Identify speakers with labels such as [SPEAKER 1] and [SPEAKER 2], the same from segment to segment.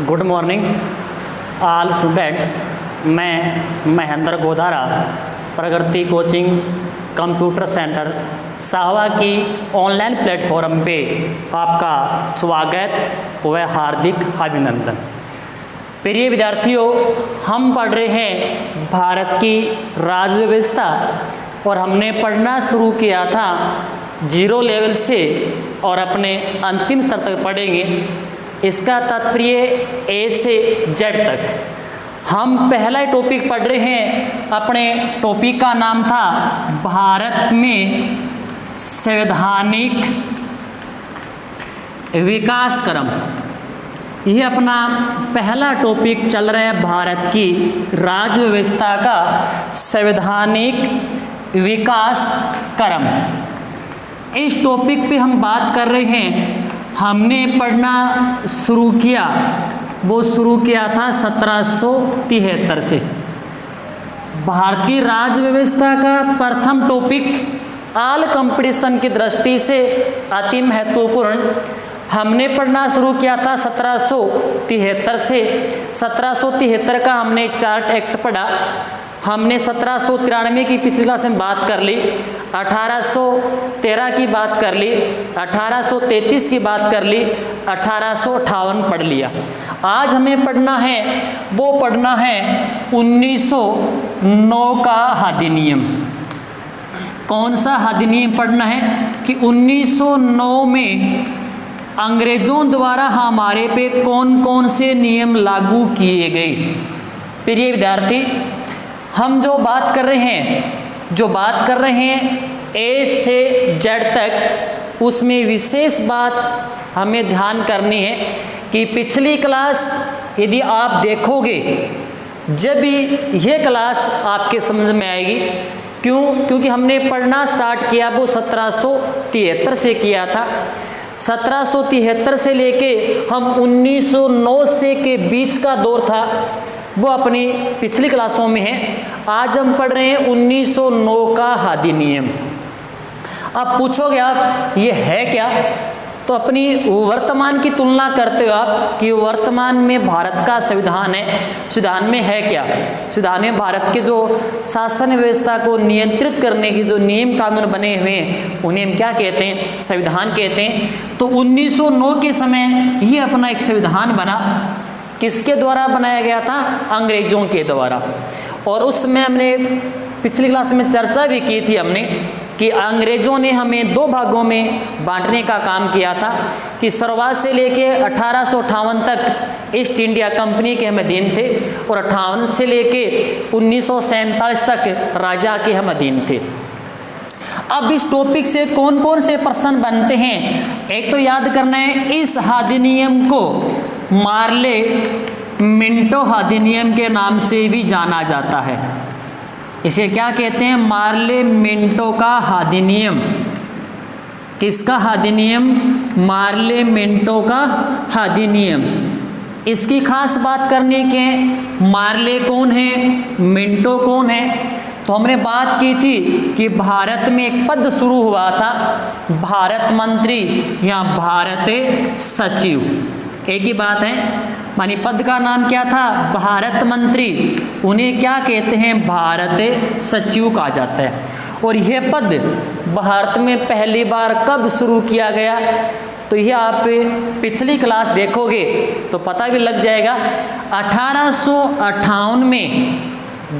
[SPEAKER 1] Good morning all students. मैं महेंद्र गोदारा प्रगति coaching computer centre साहवा की online platform पे आपका स्वागत व हार्दिक अभिनंदन। प्रिय विद्यार्थियों, हम पढ़ रहे हैं भारत की राज्य व्यवस्था और हमने पढ़ना शुरू किया था 0 लेवल से और अपने अंतिम स्तर तक पढ़ेंगे। इसका तात्पर्य ए से जेड तक। हम पहला टॉपिक पढ़ रहे हैं, अपने टॉपिक का नाम था भारत में संवैधानिक विकास क्रम। यह अपना पहला टॉपिक चल रहा है, भारत की राज्य व्यवस्था का संवैधानिक विकास क्रम। इस टॉपिक पे हम बात कर रहे हैं, हमने पढ़ना शुरू किया, वो शुरू किया था 1773 से। भारतीय राज्य व्यवस्था का प्रथम टॉपिक ऑल कंपटीशन की दृष्टि से अति महत्वपूर्ण। हमने पढ़ना शुरू किया था 1773 से। 1773 का हमने एक चार्ट एक्ट पढ़ा। हमने 1793 की पिछली क्लास में बात कर ली, 1813 की बात कर ली, 1833 की बात कर ली, 1858 पढ़ लिया। आज हमें पढ़ना है, वो पढ़ना है 1909 का अधिनियम। कौन सा अधिनियम पढ़ना है कि 1909 में अंग्रेजों द्वारा हमारे पे कौन कौन से नियम लागू किए गए। प्रिय विद्यार्थी, हम जो बात कर रहे हैं ए से जेड तक, उसमें विशेष बात हमें ध्यान करनी है कि पिछली क्लास यदि आप देखोगे, जब भी यह क्लास आपके समझ में आएगी। क्योंकि हमने पढ़ना स्टार्ट किया वो 1773 से किया था। 1773 से लेके हम 1909 से के बीच का दौर था, वो अपनी पिछली क्लासों में है। आज हम पढ़ रहे हैं 1909 का अधिनियम। अब पूछोगे आप ये है क्या, तो अपनी वर्तमान की तुलना करते हो आप कि वर्तमान में भारत का संविधान है, संविधान में है क्या। संविधान में भारत के जो शासन व्यवस्था को नियंत्रित करने की जो नियम कानून बने हुए हैं, उन्हें हम क्या कहते हैं, संविधान कहते हैं। तो 1909 के समय ये अपना एक संविधान बना। किसके द्वारा बनाया गया था? अंग्रेजों के द्वारा। और उसमें हमने पिछली क्लास में चर्चा भी की थी हमने कि अंग्रेजों ने हमें 2 भागों में बांटने का काम किया था कि शुरुआत से लेके 1858 तक ईस्ट इंडिया कंपनी के हम अधीन थे और 58 से लेके 1947 तक राजा के हम अधीन थे। अब इस टॉपिक से कौन कौन से प्रश्न बनते हैं, एक तो याद करना है, इस अधिनियम को मार्ले मिंटो अधिनियम के नाम से भी जाना जाता है। इसे क्या कहते हैं? मार्ले मिंटो का अधिनियम। किसका अधिनियम? मार्ले मिंटो का अधिनियम। इसकी खास बात करने के, मार्ले कौन है, मिंटो कौन है। तो हमने बात की थी कि भारत में एक पद शुरू हुआ था, भारत मंत्री या भारत सचिव। एक ही बात है, मानी पद का नाम क्या था? भारत मंत्री। उन्हें क्या कहते हैं? भारत सचिव कहा जाता है। और यह पद भारत में पहली बार कब शुरू किया गया, तो यह आप पिछली क्लास देखोगे तो पता भी लग जाएगा। 1858 में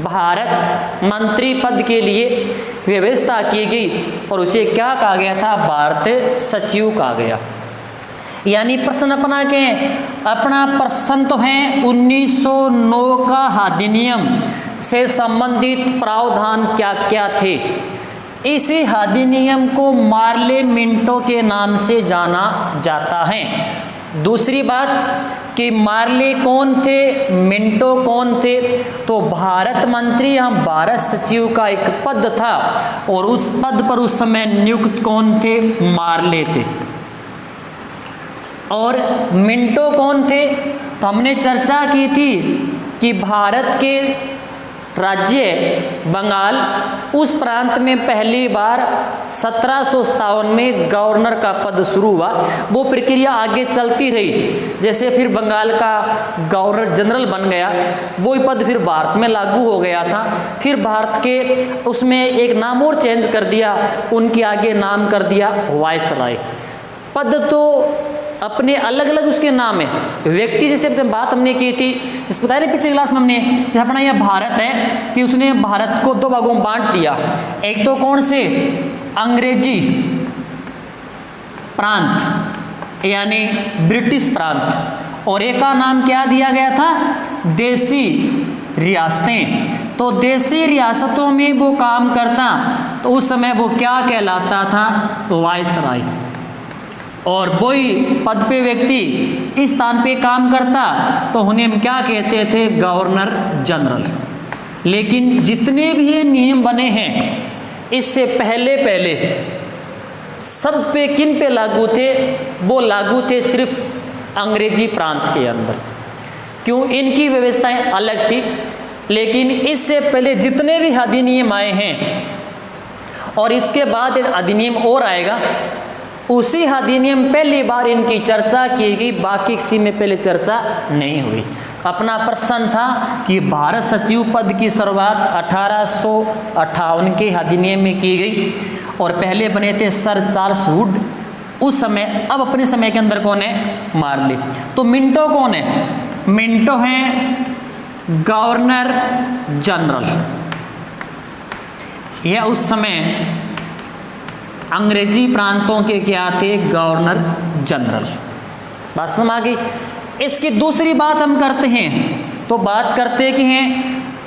[SPEAKER 1] भारत मंत्री पद के लिए व्यवस्था की गई और उसे क्या कहा गया था? भारत सचिव कहा गया। यानी प्रश्न अपना के, अपना प्रश्न तो है 1909 का अधिनियम से संबंधित प्रावधान क्या क्या थे। इसी अधिनियम को मार्ले मिंटो के नाम से जाना जाता है। दूसरी बात कि मार्ले कौन थे, मिंटो कौन थे, तो भारत मंत्री या भारत सचिव का एक पद था और उस पद पर उस समय नियुक्त कौन थे? मार्ले थे। और मिंटो कौन थे? तो हमने चर्चा की थी कि भारत के राज्य बंगाल, उस प्रांत में पहली बार 1757 में गवर्नर का पद शुरू हुआ। वो प्रक्रिया आगे चलती रही, जैसे फिर बंगाल का गवर्नर जनरल बन गया, वो पद फिर भारत में लागू हो गया था। फिर भारत के उसमें एक नाम और चेंज कर दिया, उनके आगे नाम कर दिया वायसराय। पद तो अपने अलग अलग उसके नाम है। व्यक्ति जैसे बात हमने की थी, जिस बताया ना पिछले क्लास में हमने, जैसे अपना यह भारत है कि उसने भारत को 2 भागों में बांट दिया। एक तो कौन से अंग्रेजी प्रांत यानी ब्रिटिश प्रांत, और एक का नाम क्या दिया गया था, देसी रियासतें। तो देसी रियासतों में वो काम करता तो उस समय वो क्या कहलाता था, वायसराय। और वही पद पे व्यक्ति इस स्थान पे काम करता तो उन्हें हम क्या कहते थे, गवर्नर जनरल। लेकिन जितने भी ये नियम बने हैं इससे पहले सब पे किन पे लागू थे, वो लागू थे सिर्फ अंग्रेजी प्रांत के अंदर। क्यों, इनकी व्यवस्थाएं अलग थी। लेकिन इससे पहले जितने भी अधिनियम आए हैं और इसके बाद एक अधिनियम और आएगा, उसी अधिनियम पहली बार इनकी चर्चा की गई, बाकी किसी में पहले चर्चा नहीं हुई। अपना प्रश्न था कि भारत सचिव पद की शुरुआत 1858 के अधिनियम में की गई और पहले बने थे सर चार्ल्स वुड उस समय। अब अपने समय के अंदर कौन है, मार्ले। तो मिंटो कौन है, मिंटो हैं गवर्नर जनरल। यह उस समय अंग्रेजी प्रांतों के क्या थे, गवर्नर जनरल। बात समझ आ गई। इसकी दूसरी बात हम करते हैं तो बात करते कि हैं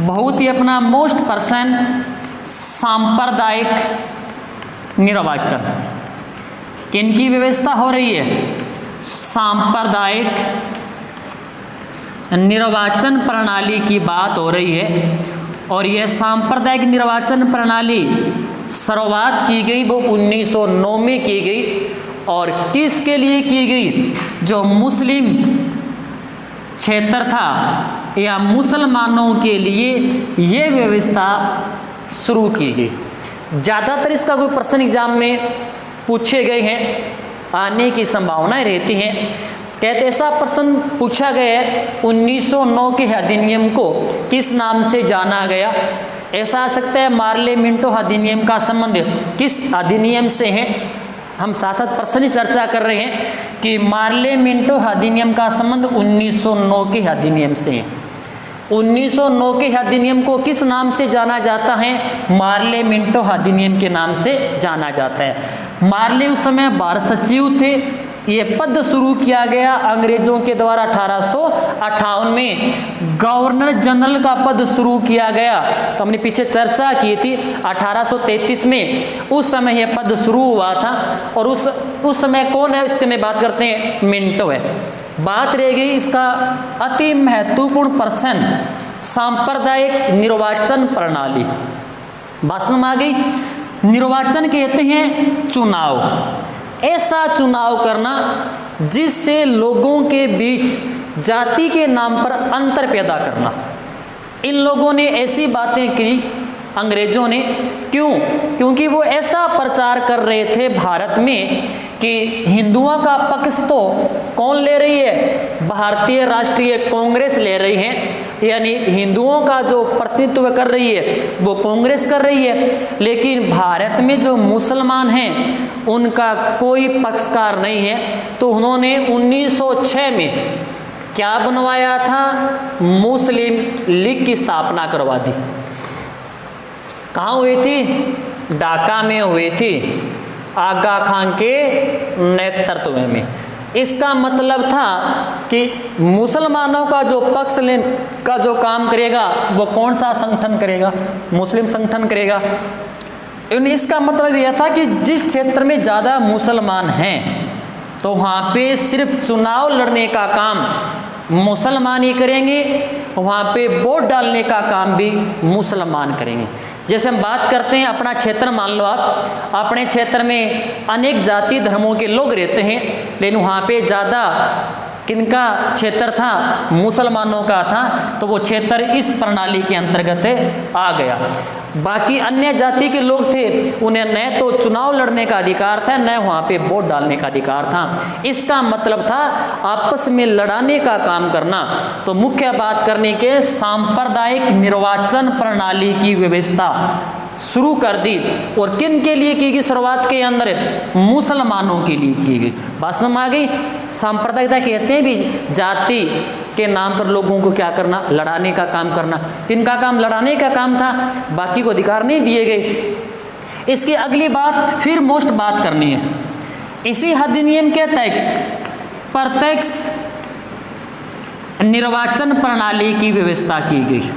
[SPEAKER 1] बहुत ही अपना मोस्ट पर्सन सांप्रदायिक निर्वाचन। किनकी व्यवस्था हो रही है, सांप्रदायिक निर्वाचन प्रणाली की बात हो रही है। और यह सांप्रदायिक निर्वाचन प्रणाली शुरुआत की गई वो 1909 में की गई। और किसके लिए की गई, जो मुस्लिम क्षेत्र था या मुसलमानों के लिए ये व्यवस्था शुरू की गई। ज़्यादातर इसका कोई प्रश्न एग्जाम में पूछे गए हैं, आने की संभावनाएं रहती हैं। कहते ऐसा प्रश्न पूछा गया है 1909 के अधिनियम को किस नाम से जाना गया। ऐसा आ सकता है मार्ले मिंटो अधिनियम का संबंध किस अधिनियम से है। हम साथ साथ प्रश्न ही चर्चा कर रहे हैं कि मार्ले मिंटो अधिनियम का संबंध 1909 के अधिनियम से है। 1909 के अधिनियम को किस नाम से जाना जाता है, मार्ले मिंटो अधिनियम के नाम से जाना जाता है। मार्ले उस समय भारत सचिव थे। ये पद शुरू किया गया अंग्रेजों के द्वारा 1858 में। गवर्नर जनरल का पद शुरू किया गया तो हमने पीछे चर्चा की थी 1833 में, उस समय यह पद शुरू हुआ था। और उस समय कौन है, इसके में बात करते हैं, मिंटो है। बात रह गई इसका अति महत्वपूर्ण प्रश्न, सांप्रदायिक निर्वाचन प्रणाली। बात समझ आ गई। निर्वाचन कहते हैं चुनाव, ऐसा चुनाव करना जिससे लोगों के बीच जाति के नाम पर अंतर पैदा करना। इन लोगों ने ऐसी बातें की अंग्रेजों ने, क्यों, क्योंकि वो ऐसा प्रचार कर रहे थे भारत में कि हिंदुओं का पक्ष तो कौन ले रही है, भारतीय राष्ट्रीय कांग्रेस ले रही है, यानी हिंदुओं का जो प्रतिनिधित्व कर रही है वो कांग्रेस कर रही है। लेकिन भारत में जो मुसलमान हैं उनका कोई पक्षकार नहीं है। तो उन्होंने 1906 में क्या बनवाया था, मुस्लिम लीग की स्थापना करवा दी। कहाँ हुई थी, ढाका में हुई थी, आगा खान के नेतृत्व में। इसका मतलब था कि मुसलमानों का जो पक्ष लेने का जो काम करेगा वो कौन सा संगठन करेगा, मुस्लिम संगठन करेगा। इसका मतलब यह था कि जिस क्षेत्र में ज़्यादा मुसलमान हैं तो वहाँ पे सिर्फ चुनाव लड़ने का काम मुसलमान ही करेंगे, वहाँ पे वोट डालने का काम भी मुसलमान करेंगे। जैसे हम बात करते हैं अपना क्षेत्र, मान लो आप अपने क्षेत्र में अनेक जाति धर्मों के लोग रहते हैं, लेकिन वहाँ पे ज़्यादा किनका क्षेत्र था? मुसलमानों का था, तो वो क्षेत्र इस प्रणाली के अंतर्गत आ गया। बाकी अन्य जाति के लोग थे, उन्हें न तो चुनाव लड़ने का अधिकार था, न वहाँ पे वोट डालने का अधिकार था। इसका मतलब था आपस में लड़ाने का काम करना। तो मुख्य बात करने के सांप्रदायिक निर्वाचन प्रणाली की व्यवस्था शुरू कर दी। और किन के लिए की गई शुरुआत के अंदर? मुसलमानों के लिए की गई। बात समझ आ गई? सांप्रदायिकता कहते हैं भी जाति के नाम पर लोगों को क्या करना? लड़ाने का काम करना। तिनका काम लड़ाने का काम था, बाकी को अधिकार नहीं दिए गए। इसकी अगली बात फिर मोस्ट बात करनी है। इसी अधिनियम के तहत प्रत्यक्ष निर्वाचन प्रणाली की व्यवस्था की गई।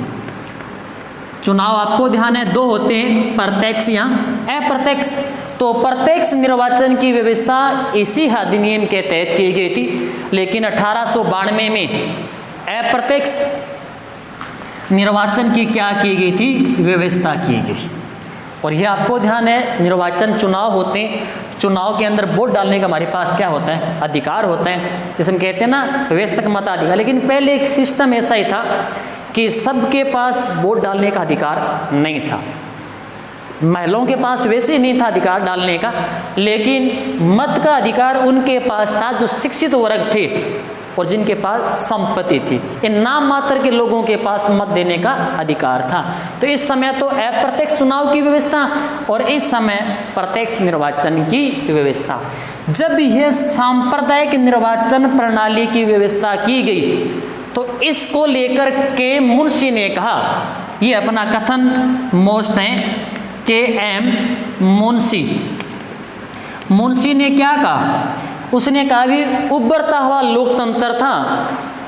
[SPEAKER 1] चुनाव आपको ध्यान है, दो होते हैं, प्रत्यक्ष या अप्रत्यक्ष। तो प्रत्यक्ष निर्वाचन की व्यवस्था इसी अधिनियम के तहत की गई थी, लेकिन 1892 में अप्रत्यक्ष निर्वाचन की क्या की गई थी? व्यवस्था की गई। और यह आपको ध्यान है, निर्वाचन चुनाव होते हैं, चुनाव के अंदर वोट डालने का हमारे पास क्या होता है? अधिकार होता है, जिसे हम कहते हैं ना वयस्क मताधिकार। लेकिन पहले एक सिस्टम ऐसा ही था कि सबके पास वोट डालने का अधिकार नहीं था। महिलाओं के पास वैसे नहीं था अधिकार डालने का, लेकिन मत का अधिकार उनके पास था जो शिक्षित वर्ग थे और जिनके पास संपत्ति थी। इन नाम मात्र के लोगों के पास मत देने का अधिकार था। तो इस समय तो अप्रत्यक्ष चुनाव की व्यवस्था और इस समय प्रत्यक्ष निर्वाचन की व्यवस्था। जब यह सांप्रदायिक निर्वाचन प्रणाली की व्यवस्था की गई तो इसको लेकर के मुंशी ने कहा, ये अपना कथन मोस्ट है, के.एम. मुंशी ने क्या कहा? उसने कहा भी उभरता हुआ लोकतंत्र था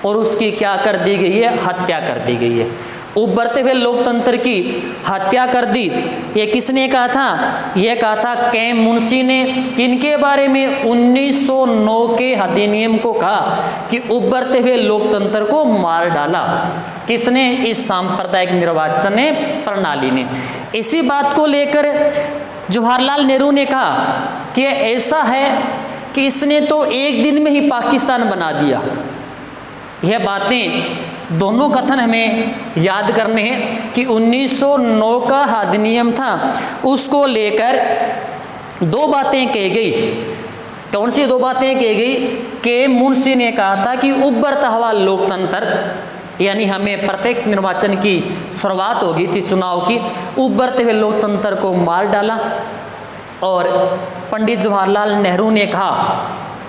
[SPEAKER 1] और उसकी क्या कर दी गई है? हत्या कर दी गई है। उभरते हुए लोकतंत्र की हत्या कर दी। ये किसने कहा था? यह कहा था के.एम. मुंशी ने। किनके बारे में? 1909 के अधिनियम को कहा कि उभरते हुए लोकतंत्र को मार डाला। किसने? इस सांप्रदायिक निर्वाचन प्रणाली ने। इसी बात को लेकर जवाहरलाल नेहरू ने कहा कि ऐसा है कि इसने तो एक दिन में ही पाकिस्तान बना दिया। यह बातें दोनों कथन हमें याद करने हैं कि 1909 का अधिनियम था, उसको लेकर दो बातें कही गई। कौन सी दो बातें कही गई? के मुंशी ने कहा था कि उभरता हुआ लोकतंत्र, यानी हमें प्रत्यक्ष निर्वाचन की शुरुआत हो गई थी चुनाव की, उभरते हुए लोकतंत्र को मार डाला। और पंडित जवाहरलाल नेहरू ने कहा,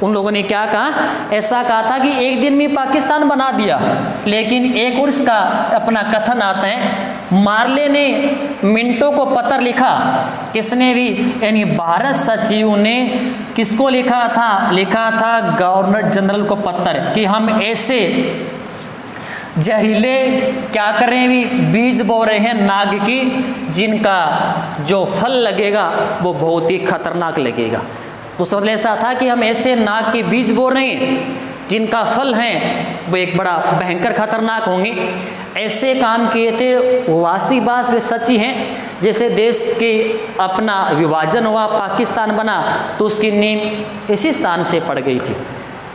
[SPEAKER 1] उन लोगों ने क्या कहा? ऐसा कहा था कि एक दिन में पाकिस्तान बना दिया। लेकिन एक और इसका अपना कथन आता है, मार्ले ने मिंटो को पत्र लिखा। किसने भी? यानी भारत सचिव ने किसको लिखा था? लिखा था गवर्नर जनरल को पत्र कि हम ऐसे जहरीले क्या कर रहे हैं? भी बीज बो रहे हैं नाग की, जिनका जो फल लगेगा वो बहुत ही खतरनाक लगेगा। उस मतलब ऐसा था कि हम ऐसे नाग के बीज बो रहे हैं जिनका फल हैं वो एक बड़ा भयंकर खतरनाक होंगे। ऐसे काम किए थे। वास्तविक बात वे सच्ची हैं। जैसे देश के अपना विभाजन हुआ, पाकिस्तान बना, तो उसकी नींव इसी स्थान से पड़ गई थी।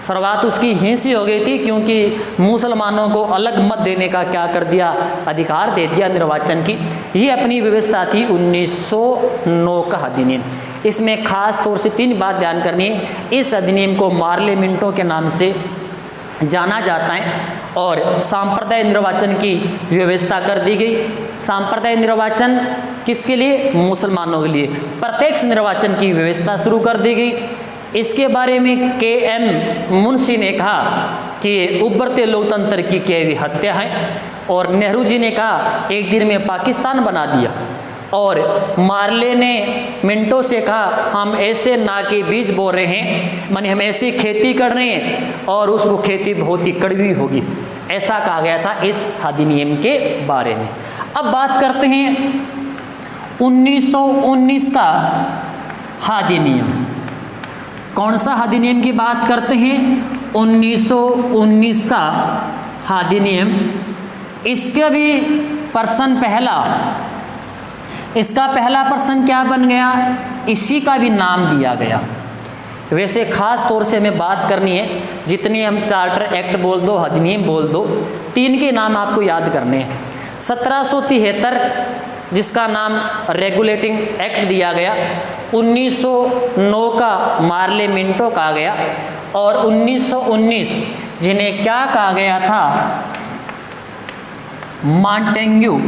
[SPEAKER 1] शुरुआत उसकी यहीं से हो गई थी, क्योंकि मुसलमानों को अलग मत देने का क्या कर दिया? अधिकार दे दिया निर्वाचन की। ये अपनी व्यवस्था थी 1909 का अधिनियम। इसमें खास तौर से तीन बात ध्यान करनी है। इस अधिनियम को मार्ले मिंटो के नाम से जाना जाता है और सांप्रदायिक निर्वाचन की व्यवस्था कर दी गई। सांप्रदायिक निर्वाचन किसके लिए? मुसलमानों के लिए। प्रत्यक्ष निर्वाचन की व्यवस्था शुरू कर दी गई। इसके बारे में के.एम. मुंशी ने कहा कि उभरते लोकतंत्र की की हुई हत्या है। और नेहरू जी ने कहा एक दिन में पाकिस्तान बना दिया। और मार्ले ने मिंटो से कहा हम ऐसे ना के बीज बो रहे हैं, माने हम ऐसी खेती कर रहे हैं और उसको खेती बहुत ही कड़वी होगी। ऐसा कहा गया था इस अधिनियम के बारे में। अब बात करते हैं 1919 का अधिनियम। कौन सा अधिनियम की बात करते हैं? 1919 का अधिनियम। इसका भी प्रश्न पहला, इसका पहला प्रश्न क्या बन गया? इसी का भी नाम दिया गया। वैसे ख़ास तौर से हमें बात करनी है, जितने हम चार्टर एक्ट बोल दो, अधिनियम बोल दो, 3 के नाम आपको याद करने हैं। 1773 जिसका नाम रेगुलेटिंग एक्ट दिया गया, 1909 का मार्ले मिंटो कहा गया, और 1919 जिन्हें क्या कहा गया था, मॉन्टेग्यू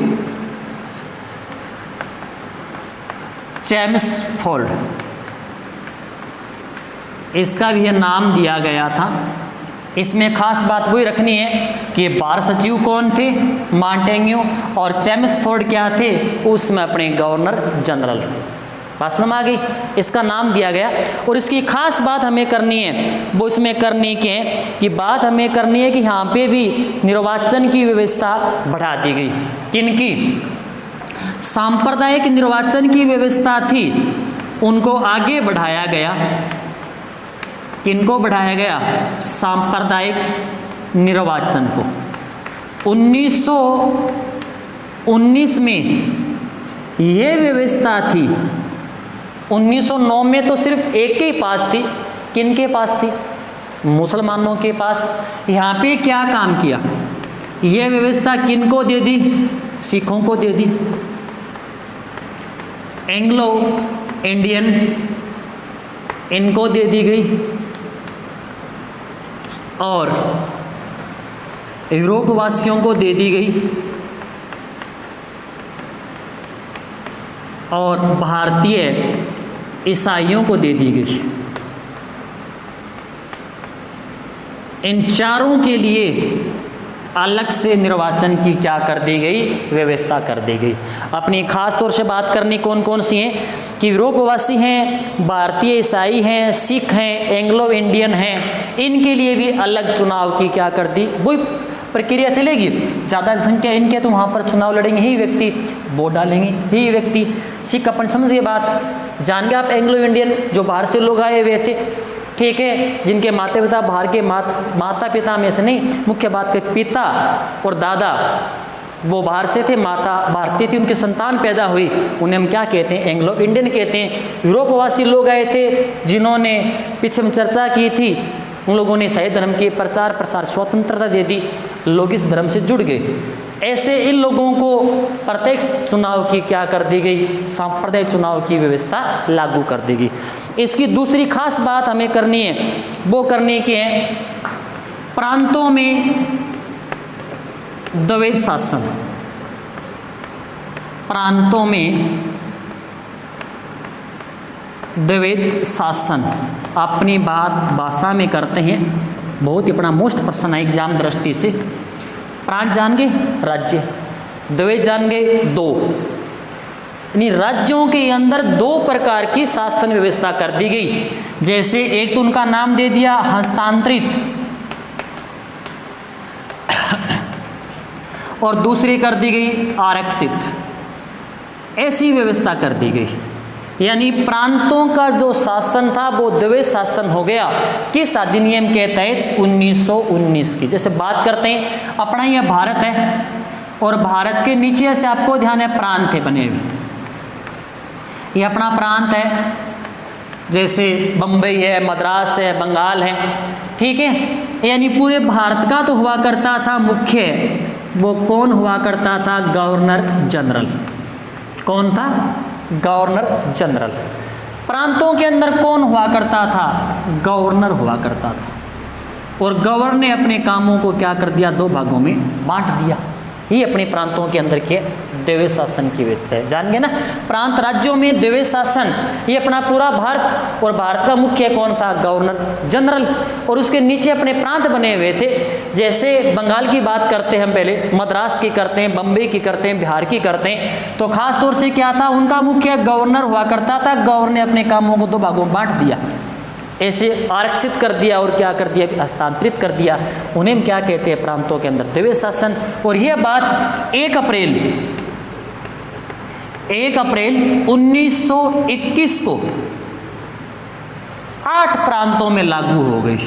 [SPEAKER 1] चेम्सफोर्ड, इसका भी नाम दिया गया था। इसमें खास बात वही रखनी है कि बार सचिव कौन थे, मॉन्टेग्यू, और चेम्सफोर्ड क्या थे, उसमें अपने गवर्नर जनरल। बात समझ आ गई, इसका नाम दिया गया। और इसकी खास बात हमें करनी है, वो इसमें करने के कि बात हमें करनी है कि यहाँ पे भी निर्वाचन की व्यवस्था बढ़ा दी गई। किनकी? सांप्रदायिक निर्वाचन की व्यवस्था थी, उनको आगे बढ़ाया गया। किनको बढ़ाया गया? सांप्रदायिक निर्वाचन को। 1919 में ये व्यवस्था थी। 1909 में तो सिर्फ एक के पास थी। किनके पास थी? मुसलमानों के पास। यहाँ पे क्या काम किया? ये व्यवस्था किनको दे दी? सिखों को दे दी। एंग्लो इंडियन इनको दे दी गई, और यूरोप वासियों को दे दी गई, और भारतीय ईसाइयों को दे दी गई। इन चारों के लिए अलग से निर्वाचन की क्या कर दी गई? व्यवस्था कर दी गई। अपनी खास तौर से बात करनी कौन कौन सी हैं कि यूरोपवासी हैं, भारतीय ईसाई हैं, सिख हैं, एंग्लो इंडियन हैं, इनके लिए भी अलग चुनाव की क्या कर दी, वही प्रक्रिया चलेगी। ज़्यादा संख्या इनके तो वहाँ पर चुनाव लड़ेंगे ही व्यक्ति, वोट डालेंगे ही व्यक्ति। सिख अपन समझिए बात, जान गए आप, एंग्लो इंडियन जो बाहर से लोग आए हुए थे, ठीक है, जिनके माता पिता बाहर के माता पिता में से नहीं, मुख्य बात के पिता और दादा वो बाहर से थे, माता भारतीय थी, उनकी संतान पैदा हुई, उन्हें हम क्या कहते हैं? एंग्लो इंडियन कहते हैं। यूरोपवासी लोग आए थे जिन्होंने पीछे में चर्चा की थी, उन लोगों ने ईसाई धर्म के प्रचार प्रसार स्वतंत्रता दे दी, लोग इस धर्म से जुड़ गए। ऐसे इन लोगों को प्रत्यक्ष चुनाव की क्या कर दी गई? सांप्रदायिक चुनाव की व्यवस्था लागू कर दी गई। इसकी दूसरी खास बात हमें करनी है, वो करने की है प्रांतों में द्वैध शासन। प्रांतों में द्वैध शासन अपनी बात भाषा में करते हैं। बहुत ही अपना मोस्ट प्रश्न है एग्जाम दृष्टि से। प्रांत जान गए, राज्य, द्वैध जान गए, 2। यानी राज्यों के अंदर 2 प्रकार की शासन व्यवस्था कर दी गई। जैसे एक तो उनका नाम दे दिया हस्तांतरित, और दूसरी कर दी गई आरक्षित। ऐसी व्यवस्था कर दी गई। यानी प्रांतों का जो शासन था वो द्वैध शासन हो गया। किस अधिनियम के तहत? 1919 की। जैसे बात करते हैं, अपना यह भारत है, और भारत के नीचे से आपको ध्यान है प्रांत है बने हुए। ये अपना प्रांत है, जैसे बम्बई है, मद्रास है, बंगाल है, ठीक है। यानी पूरे भारत का तो हुआ करता था मुख्य, वो कौन हुआ करता था? Governor general. कौन था? Governor general. प्रांतों के अंदर कौन हुआ करता था? गवर्नर हुआ करता था। और गवर्नर ने अपने कामों को क्या कर दिया? 2 भागों में बांट दिया। ये अपने प्रांतों के अंदर के द्वैध शासन की व्यवस्था है। जान गए ना, प्रांत राज्यों में द्वैध शासन, ये अपना पूरा भारत, और भारत का मुख्य कौन था? Governor general. और उसके नीचे अपने प्रांत बने हुए थे। जैसे बंगाल की बात करते हैं हम, पहले मद्रास की करते हैं, बम्बई की करते हैं, बिहार की करते हैं, तो खास तौर से क्या था? उनका मुख्य गवर्नर हुआ करता था। गवर्नर ने अपने कामों को 2 भागों में बांट दिया, ऐसे आरक्षित कर दिया, और क्या कर दिया? हस्तांतरित कर दिया। उन्हें हम क्या कहते हैं? प्रांतों के अंदर द्वैध शासन। और यह बात 1 अप्रैल 1921 को 8 प्रांतों में लागू हो गई।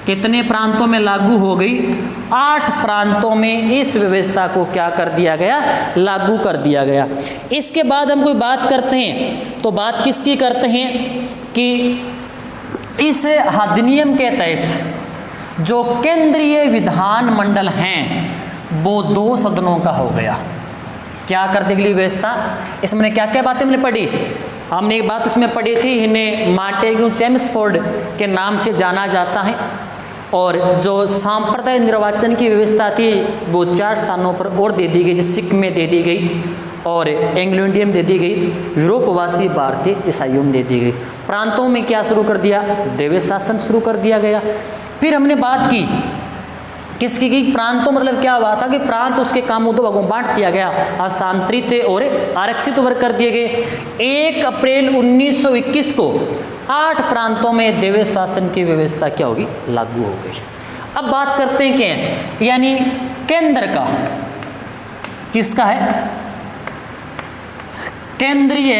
[SPEAKER 1] कितने प्रांतों में लागू हो गई? 8 प्रांतों में इस व्यवस्था को क्या कर दिया गया? लागू कर दिया गया। इसके बाद हम कोई बात करते हैं तो बात किसकी करते हैं कि इस अधिनियम के तहत जो केंद्रीय विधानमंडल हैं वो 2 सदनों का हो गया। क्या करने के लिए व्यवस्था, इसमें क्या क्या बातें हमने पढ़ी? हमने एक बात उसमें पढ़ी थी, इन्हें मांटेग्यू चेम्सफोर्ड के नाम से जाना जाता है। और जो सांप्रदायिक निर्वाचन की व्यवस्था थी वो 4 स्थानों पर और दे दी गई, जैसे सिक्किम में दे दी गई और एंग्लो इंडियन में दे दी गई, यूरोपवासी भारतीय ईसाइयों में दे दी गई। प्रांतों में क्या शुरू कर दिया? दैवीय शासन शुरू कर दिया गया। फिर हमने बात की किसकी की? प्रांतों मतलब क्या हुआ था कि प्रांत उसके कामों 2 भागों में बांट दिया गया, हस्तांतरित और आरक्षित वर्ग कर दिए गए। 1 अप्रैल 1921 को 8 प्रांतों में दैवीय शासन की व्यवस्था क्या होगी? लागू हो गई। अब बात करते हैं क्या, यानी केंद्र का, किसका है? केंद्रीय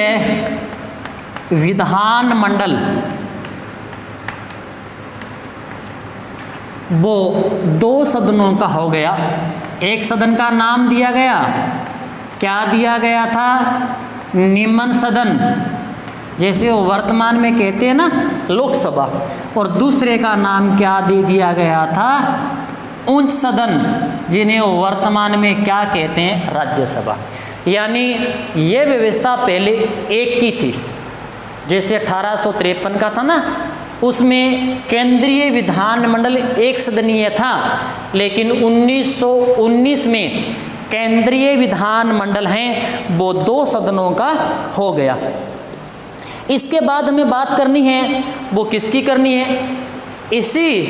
[SPEAKER 1] विधानमंडल, वो 2 सदनों का हो गया। एक सदन का नाम दिया गया, क्या दिया गया था? निम्न सदन, जैसे वो वर्तमान में कहते हैं ना लोकसभा, और दूसरे का नाम क्या दे दिया गया था? उच्च सदन, जिन्हें वो वर्तमान में क्या कहते हैं? राज्यसभा। यानी ये व्यवस्था पहले एक की थी, जैसे 1853 का था ना, उसमें केंद्रीय विधानमंडल 1 सदनीय था, लेकिन 1919 में केंद्रीय विधानमंडल हैं वो 2 सदनों का हो गया। इसके बाद हमें बात करनी है, वो किसकी करनी है? इसी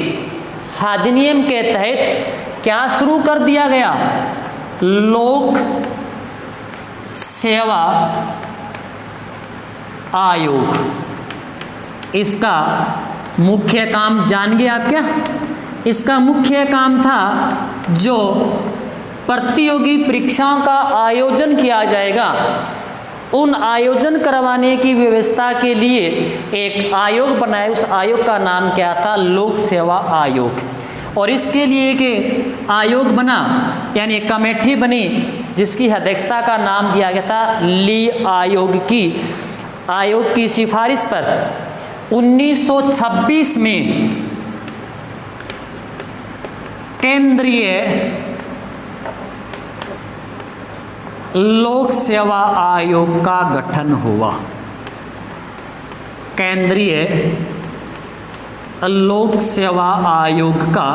[SPEAKER 1] अधिनियम के तहत क्या शुरू कर दिया गया? लोक सेवा आयोग। इसका मुख्य काम जान गए आप क्या? इसका मुख्य काम था जो प्रतियोगी परीक्षाओं का आयोजन किया जाएगा, उन आयोजन करवाने की व्यवस्था के लिए एक आयोग बनाया। उस आयोग का नाम क्या था? लोक सेवा आयोग। और इसके लिए एक आयोग बना, यानी एक कमेटी बनी, जिसकी अध्यक्षता का नाम दिया गया था ली आयोग की सिफारिश पर 1926 में केंद्रीय लोक सेवा आयोग का गठन हुआ। केंद्रीय लोक सेवा आयोग का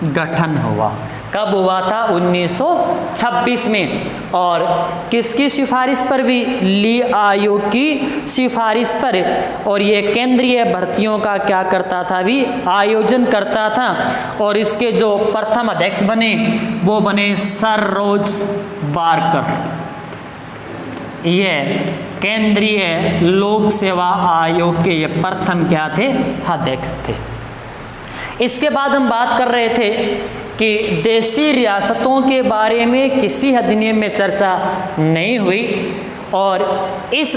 [SPEAKER 1] गठन हुआ। कब हुआ था? 1926 में। और किसकी सिफारिश पर भी? ली आयोग की सिफारिश पर। और ये केंद्रीय भर्तियों का क्या करता था? भी आयोजन करता था। और इसके जो प्रथम अध्यक्ष बने वो बने सर रोज बारकर। ये केंद्रीय लोक सेवा आयोग के ये प्रथम क्या थे? अध्यक्ष थे। इसके बाद हम बात कर रहे थे कि देशी रियासतों के बारे में किसी अधिनियम में चर्चा नहीं हुई। और इस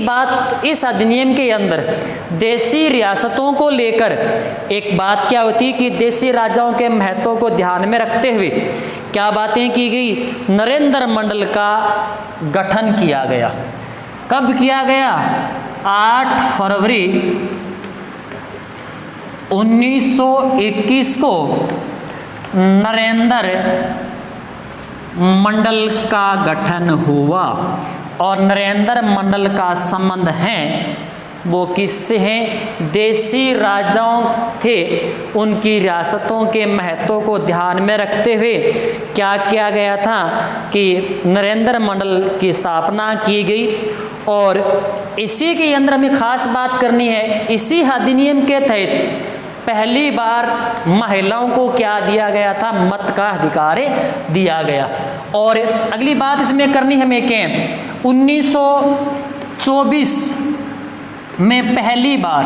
[SPEAKER 1] अधिनियम के अंदर देशी रियासतों को लेकर एक बात क्या होती कि देशी राजाओं के महत्व को ध्यान में रखते हुए क्या बातें की गई? नरेंद्र मंडल का गठन किया गया। कब किया गया? 8 फरवरी 1921 को नरेंद्र मंडल का गठन हुआ। और नरेंद्र मंडल का संबंध है वो किससे है? देशी राजाओं थे, उनकी रियासतों के महत्व को ध्यान में रखते हुए क्या किया गया था कि नरेंद्र मंडल की स्थापना की गई। और इसी के अंदर हमें खास बात करनी है, इसी अधिनियम के तहत पहली बार महिलाओं को क्या दिया गया था? मत का अधिकार दिया गया। और अगली बात इसमें करनी है हमें क्या? 1924 में पहली बार,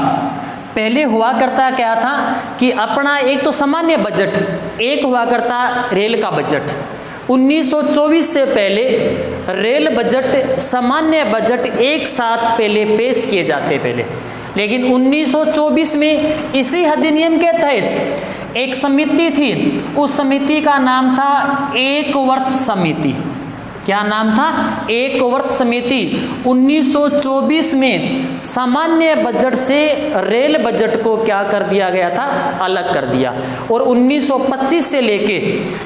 [SPEAKER 1] पहले हुआ करता क्या था कि अपना एक तो सामान्य बजट, एक हुआ करता रेल का बजट। 1924 से पहले रेल बजट, सामान्य बजट एक साथ पहले पेश किए जाते पहले। लेकिन 1924 में इसी अधिनियम के तहत एक समिति थी, उस समिति का नाम था एकवर्त समिति। क्या नाम था? एक वर्ष समिति। 1924 में सामान्य बजट से रेल बजट को क्या कर दिया गया था? अलग कर दिया। और 1925 से लेके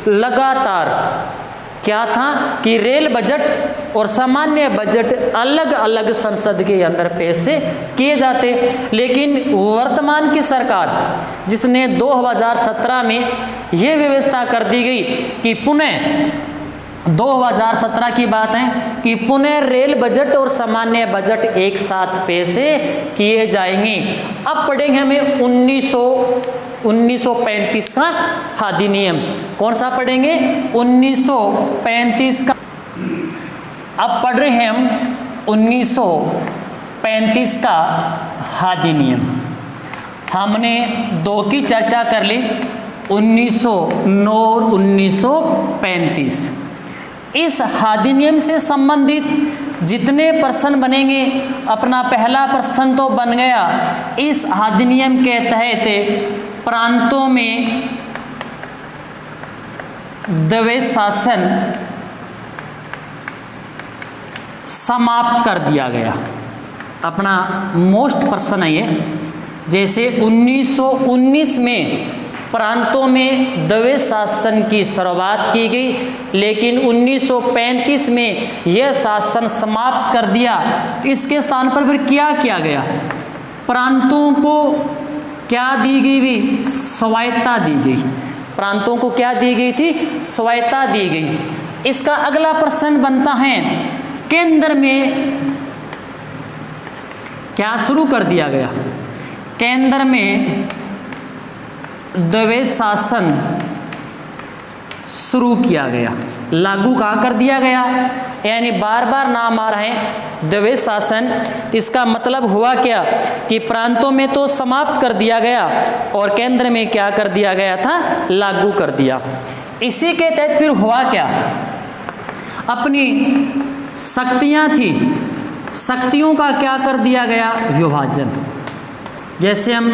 [SPEAKER 1] लगातार क्या था कि रेल बजट और सामान्य बजट अलग अलग संसद के अंदर पेश किए जाते। लेकिन वर्तमान की सरकार, जिसने 2017 में यह व्यवस्था कर दी गई कि पुनः 2017 की बात है कि पुनः रेल बजट और सामान्य बजट एक साथ पेश किए जाएंगे। अब पढ़ेंगे हमें 1935 का अधिनियम। कौन सा पढ़ेंगे? 1935 का। अब पढ़ रहे हैं हम 1935 का अधिनियम। हमने दो की चर्चा कर ली, 1909 और 1935। इस अधिनियम से संबंधित जितने प्रश्न बनेंगे, अपना पहला प्रश्न तो बन गया, इस अधिनियम के तहत प्रांतों में द्वैध शासन समाप्त कर दिया गया। अपना मोस्ट प्रश्न है ये। जैसे 1919 में प्रांतों में द्वैध शासन की शुरुआत की गई, लेकिन 1935 में यह शासन समाप्त कर दिया। तो इसके स्थान पर फिर क्या किया गया? प्रांतों को क्या दी गई भी? स्वायत्ता दी गई। प्रांतों को क्या दी गई थी? स्वायत्ता दी गई। इसका अगला प्रश्न बनता है, केंद्र में क्या शुरू कर दिया गया? केंद्र में द्वैध शासन शुरू किया गया, लागू कहाँ कर दिया गया? यानी बार बार नाम आ रहे हैं द्वैध शासन। इसका मतलब हुआ क्या कि प्रांतों में तो समाप्त कर दिया गया और केंद्र में क्या कर दिया गया था? लागू कर दिया। इसी के तहत फिर हुआ क्या? अपनी शक्तियाँ थी, शक्तियों का क्या कर दिया गया? विभाजन। जैसे हम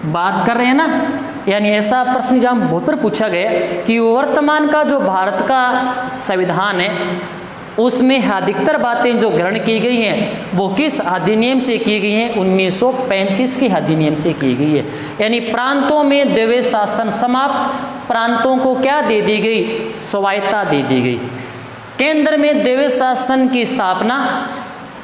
[SPEAKER 1] बात कर रहे हैं ना, यानी ऐसा प्रश्न जहाँ बहुत बार पूछा गया कि वर्तमान का जो भारत का संविधान है, उसमें अधिकतर बातें जो ग्रहण की गई हैं वो किस अधिनियम से की गई हैं? 1935 के अधिनियम से की गई है। यानी प्रांतों में द्वैध शासन समाप्त, प्रांतों को क्या दे दी गई? स्वायत्ता दे दी गई। केंद्र में द्वैध शासन की स्थापना,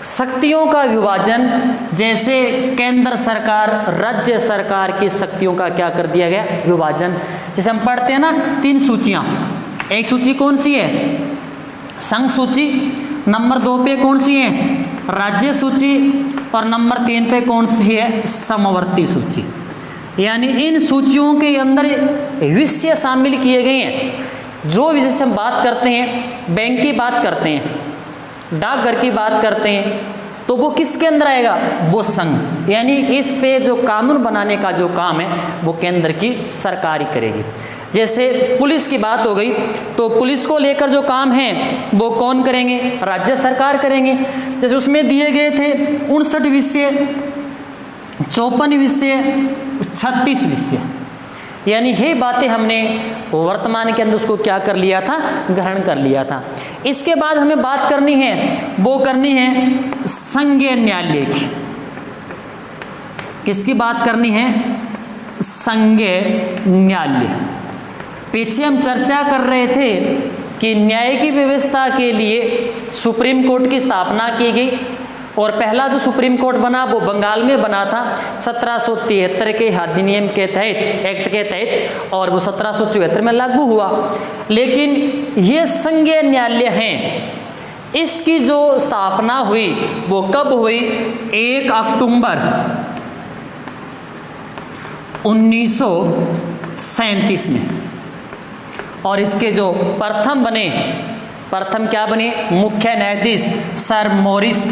[SPEAKER 1] शक्तियों का विभाजन। जैसे केंद्र सरकार, राज्य सरकार की शक्तियों का क्या कर दिया गया? विभाजन। जैसे हम पढ़ते हैं ना 3 सूचियाँ। एक सूची कौन सी है? संघ सूची। नंबर 2 पे कौन सी है? राज्य सूची। और नंबर 3 पे कौन सी है? समवर्ती सूची। यानी इन सूचियों के अंदर विषय शामिल किए गए हैं। जो विषय से हम बात करते हैं, बैंक की बात करते हैं, डाकघर की बात करते हैं, तो वो किसके अंदर आएगा? वो संघ। यानी इस पे जो कानून बनाने का जो काम है वो केंद्र की सरकार ही करेगी। जैसे पुलिस की बात हो गई, तो पुलिस को लेकर जो काम है वो कौन करेंगे? राज्य सरकार करेंगे। जैसे उसमें दिए गए थे 59 विषय, 54 विषय, 36 विषय। यानी ये बातें हमने वर्तमान के अंदर उसको क्या कर लिया था? ग्रहण कर लिया था। इसके बाद हमें बात करनी है, वो करनी है संघीय न्यायालय की। किसकी बात करनी है? संघीय न्यायालय। पीछे हम चर्चा कर रहे थे कि न्याय की व्यवस्था के लिए सुप्रीम कोर्ट की स्थापना की गई, और पहला जो सुप्रीम कोर्ट बना वो बंगाल में बना था 1773 के अधिनियम के तहत, एक्ट के तहत, और वो 1774 में लागू हुआ। लेकिन ये संघीय न्यायालय हैं, इसकी जो स्थापना हुई वो कब हुई? 1 अक्टूबर 1937 में। और इसके जो प्रथम बने, प्रथम क्या बने? मुख्य न्यायाधीश सर मॉरिस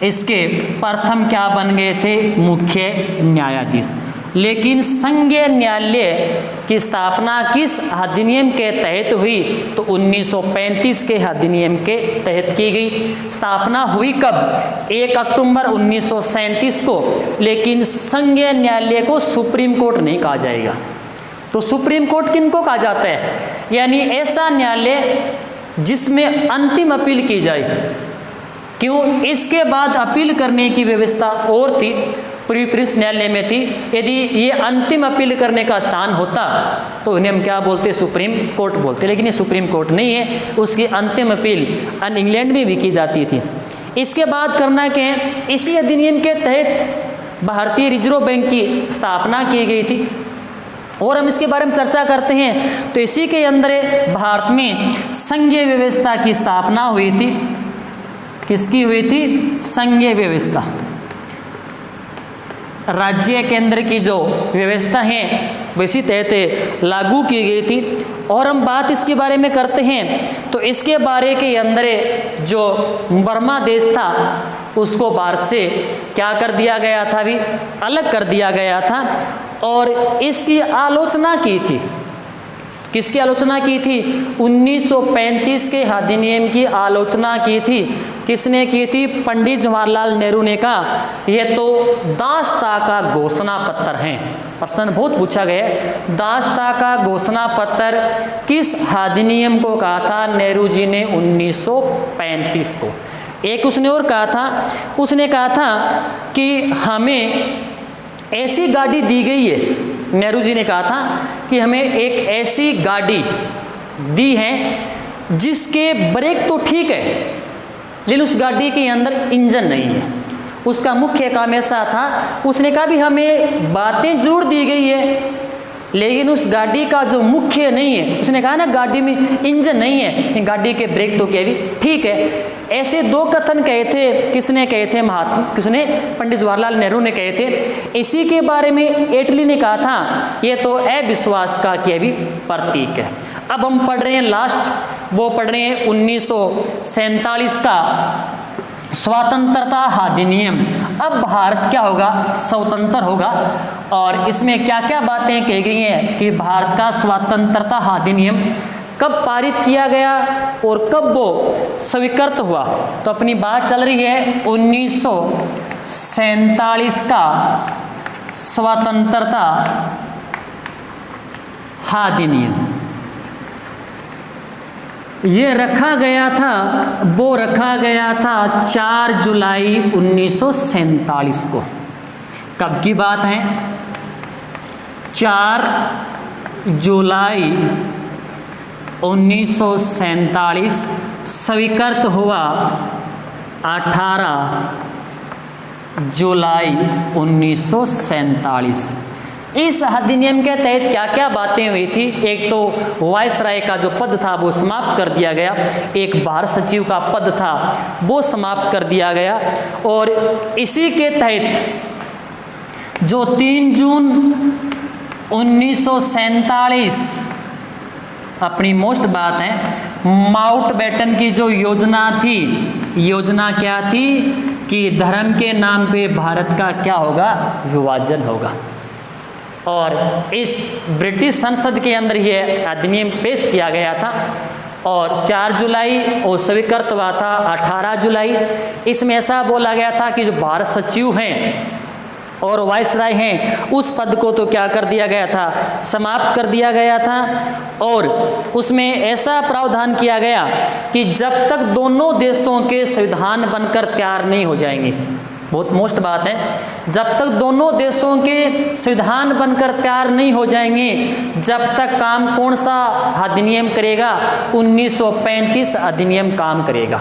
[SPEAKER 1] इसके प्रथम क्या बन गए थे? मुख्य न्यायाधीश। लेकिन संघीय न्यायालय की स्थापना किस अधिनियम के तहत हुई? तो 1935 के अधिनियम के तहत की गई। स्थापना हुई कब? 1 अक्टूबर 1937 को। लेकिन संघीय न्यायालय को सुप्रीम कोर्ट नहीं कहा जाएगा। तो सुप्रीम कोर्ट किनको कहा जाता है? यानी ऐसा न्यायालय जिसमें अंतिम अपील की जाए। क्यों? इसके बाद अपील करने की व्यवस्था और थी, पूर्वी पृष्ठ न्यायालय में थी। यदि ये अंतिम अपील करने का स्थान होता तो इन्हें हम क्या बोलते? सुप्रीम कोर्ट बोलते। लेकिन ये सुप्रीम कोर्ट नहीं है, उसकी अंतिम अपील इंग्लैंड में भी की जाती थी। इसके बाद करना क्या है? इसी अधिनियम के तहत भारतीय रिजर्व बैंक की स्थापना की गई थी। और हम इसके बारे में चर्चा करते हैं तो इसी के अंदर भारत में संघीय व्यवस्था की स्थापना हुई थी। किसकी हुई थी? संघीय व्यवस्था। राज्य केंद्र की जो व्यवस्था है वैसी तहत लागू की गई थी। और हम बात इसके बारे में करते हैं तो इसके बारे के अंदर जो बर्मा देश था उसको भारत से क्या कर दिया गया था? भी अलग कर दिया गया था। और इसकी आलोचना की थी। किसकी आलोचना की थी? 1935 के अधिनियम की आलोचना की थी। किसने की थी? पंडित जवाहरलाल नेहरू ने कहा यह तो दासता का घोषणा पत्र है। प्रश्न बहुत पूछा गया, दासता का घोषणा पत्र किस अधिनियम को कहा था? नेहरू जी ने 1935 को। एक उसने और कहा था, उसने कहा था कि हमें ऐसी गाड़ी दी गई है। नेहरू जी ने कहा था कि हमें एक ऐसी गाड़ी दी है जिसके ब्रेक तो ठीक है लेकिन उस गाड़ी के अंदर इंजन नहीं है। उसका मुख्य काम ऐसा था, उसने कहा भी हमें बातें जरूर दी गई है लेकिन उस गाड़ी का जो मुख्य नहीं है, उसने कहा ना गाड़ी में इंजन नहीं है, गाड़ी के ब्रेक तो क्या भी ठीक है। ऐसे दो कथन कहे थे। किसने कहे थे? किसने? पंडित जवाहरलाल नेहरू ने कहे थे। इसी के बारे में एटली ने कहा था ये तो अविश्वास का क्या भी प्रतीक है। अब हम पढ़ रहे हैं लास्ट, वो पढ़ रहे हैं 1947 का स्वतंत्रता अधिनियम। अब भारत क्या होगा? स्वतंत्र होगा। और इसमें क्या क्या बातें कही गई हैं कि भारत का स्वतंत्रता अधिनियम कब पारित किया गया और कब वो स्वीकृत हुआ। तो अपनी बात चल रही है 1947 का स्वतंत्रता अधिनियम। ये रखा गया था, वो रखा गया था 4 जुलाई 1947 को। कब की बात है? 4 जुलाई 1947। स्वीकृत हुआ 18 जुलाई 1947। इस अधिनियम के तहत क्या क्या बातें हुई थी? एक तो वायसराय का जो पद था वो समाप्त कर दिया गया। एक भारत सचिव का पद था वो समाप्त कर दिया गया। और इसी के तहत जो 3 जून 1947 अपनी मोस्ट बात है, माउंटबेटन की जो योजना थी, योजना क्या थी कि धर्म के नाम पे भारत का क्या होगा? विभाजन होगा। और इस ब्रिटिश संसद के अंदर यह अधिनियम पेश किया गया था। और 4 जुलाई और स्वीकृत हुआ था 18 जुलाई। इसमें ऐसा बोला गया था कि जो भारत सचिव हैं और वायसराय हैं उस पद को तो क्या कर दिया गया था? समाप्त कर दिया गया था। और उसमें ऐसा प्रावधान किया गया कि जब तक दोनों देशों के संविधान बनकर तैयार नहीं हो जाएंगे, बहुत मोस्ट बात है, जब तक दोनों देशों के संविधान बनकर तैयार नहीं हो जाएंगे जब तक काम कौन सा अधिनियम करेगा? 1935 अधिनियम काम करेगा।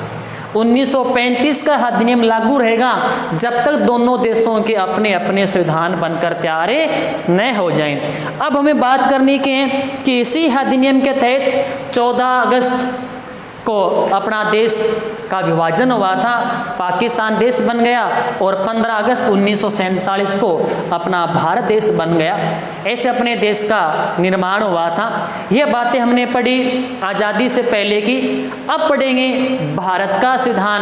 [SPEAKER 1] 1935 का अधिनियम लागू रहेगा जब तक दोनों देशों के अपने अपने संविधान बनकर तैयार न हो जाएं। अब हमें बात करनी की है कि इसी अधिनियम के तहत 14 अगस्त को अपना देश का विभाजन हुआ था, पाकिस्तान देश बन गया। और 15 अगस्त 1947 को अपना भारत देश बन गया। ऐसे अपने देश का निर्माण हुआ था। ये बातें हमने पढ़ी आज़ादी से पहले की। अब पढ़ेंगे भारत का संविधान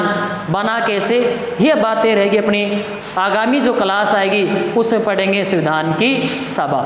[SPEAKER 1] बना कैसे। ये बातें रहेगी अपनी आगामी जो क्लास आएगी उसमें पढ़ेंगे संविधान की सभा।